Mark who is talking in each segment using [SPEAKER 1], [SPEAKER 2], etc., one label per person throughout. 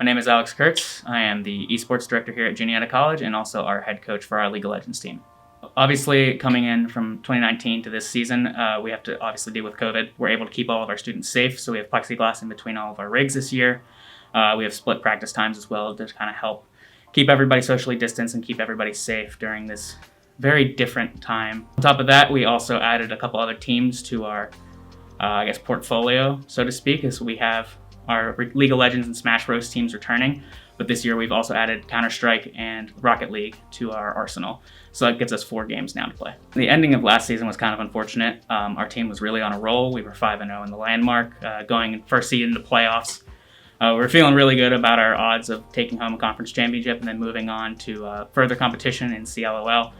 [SPEAKER 1] My name is Alex Kurtz. I am the esports director here at Juniata College and also our head coach for our League of Legends team. Obviously, coming in from 2019 to this season, we have to obviously deal with COVID. We're able to keep all of our students safe, so we have plexiglass in between all of our rigs this year. We have split practice times as well to kind of help keep everybody socially distanced and keep everybody safe during this very different time. On top of that, we also added a couple other teams to our, portfolio, so to speak, as we have our League of Legends and Smash Bros teams returning. But this year we've also added Counter-Strike and Rocket League to our arsenal. So that gives us 4 games now to play. The ending of last season was kind of unfortunate. Our team was really on a roll. We were 5-0 in the landmark, going first seed into playoffs. We were feeling really good about our odds of taking home a conference championship and then moving on to further competition in CLOL.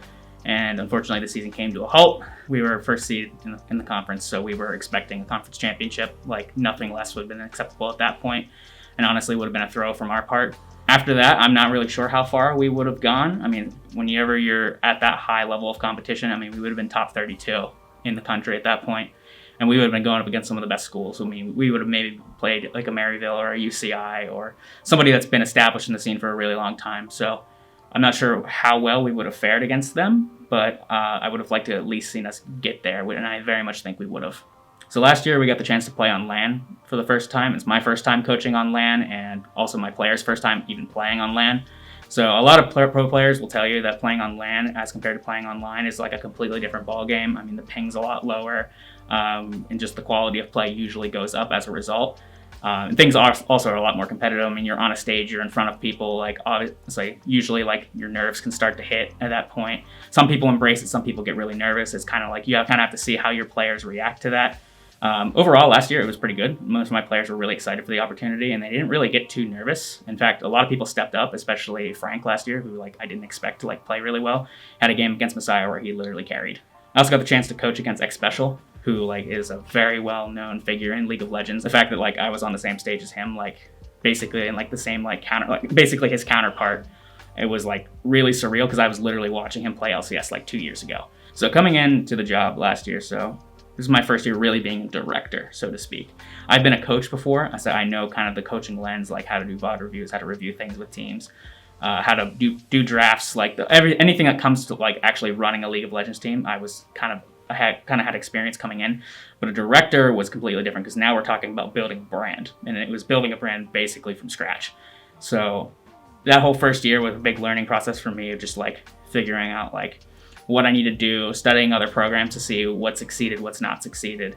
[SPEAKER 1] And unfortunately, the season came to a halt. We were first seed in the conference, so we were expecting a conference championship. Like, nothing less would have been acceptable at that point, and honestly would have been a throw from our part. After that, I'm not really sure how far we would have gone. I mean, whenever you're at that high level of competition, I mean, we would have been top 32 in the country at that point, and we would have been going up against some of the best schools. I mean, we would have maybe played like a Maryville or a UCI or somebody that's been established in the scene for a really long time. So I'm not sure how well we would have fared against them, but I would have liked to at least seen us get there, and I very much think we would have. So last year we got the chance to play on LAN for the first time. It's my first time coaching on LAN and also my players' first time even playing on LAN. So a lot of pro players will tell you that playing on LAN as compared to playing online is like a completely different ball game. I mean, the ping's a lot lower, and just the quality of play usually goes up as a result. And things are also a lot more competitive. I mean, you're on a stage, you're in front of people, like obviously, usually like your nerves can start to hit at that point. Some people embrace it, some people get really nervous. It's kind of like you kind of have to see how your players react to that. Overall, last year it was pretty good. Most of my players were really excited for the opportunity and they didn't really get too nervous. In fact, a lot of people stepped up, especially Frank last year, who I didn't expect to play really well. Had a game against Messiah where he literally carried. I also got the chance to coach against xSpecial, who is a very well-known figure in League of Legends. The fact that I was on the same stage as him, basically in the same basically his counterpart, it was really surreal because I was literally watching him play LCS 2 years ago. So coming into the job last year, so this is my first year really being a director, so to speak. I've been a coach before, so I know kind of the coaching lens, how to do VOD reviews, how to review things with teams, how to do drafts, anything that comes to actually running a League of Legends team. I had experience coming in, but a director was completely different because now we're talking about building a brand, and it was building a brand basically from scratch. So that whole first year was a big learning process for me of just figuring out what I need to do, studying other programs to see what succeeded, what's not succeeded.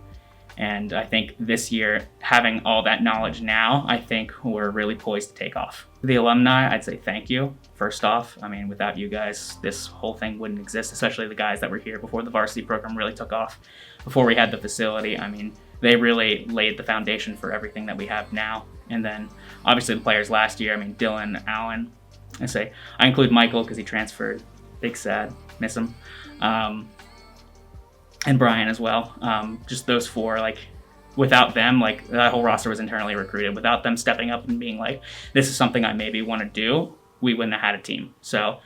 [SPEAKER 1] And I think this year, having all that knowledge now, I think we're really poised to take off. To the alumni, I'd say thank you, first off. I mean, without you guys, this whole thing wouldn't exist, especially the guys that were here before the varsity program really took off, before we had the facility. I mean, they really laid the foundation for everything that we have now. And then, obviously, the players last year, I mean, Dylan, Allen, I include Michael because he transferred. Big sad, miss him. And Brian as well. Just those 4, without them, that whole roster was internally recruited. Without them stepping up and being this is something I maybe want to do, we wouldn't have had a team. So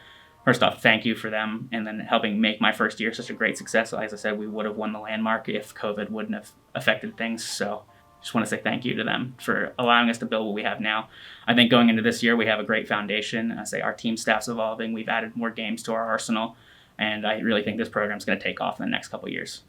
[SPEAKER 1] first off, thank you for them, and then helping make my first year such a great success. As I said, we would have won the landmark if COVID wouldn't have affected things. So just want to say thank you to them for allowing us to build what we have now. I think going into this year, we have a great foundation. Our team staff's evolving. We've added more games to our arsenal. And I really think this program's going to take off in the next couple of years.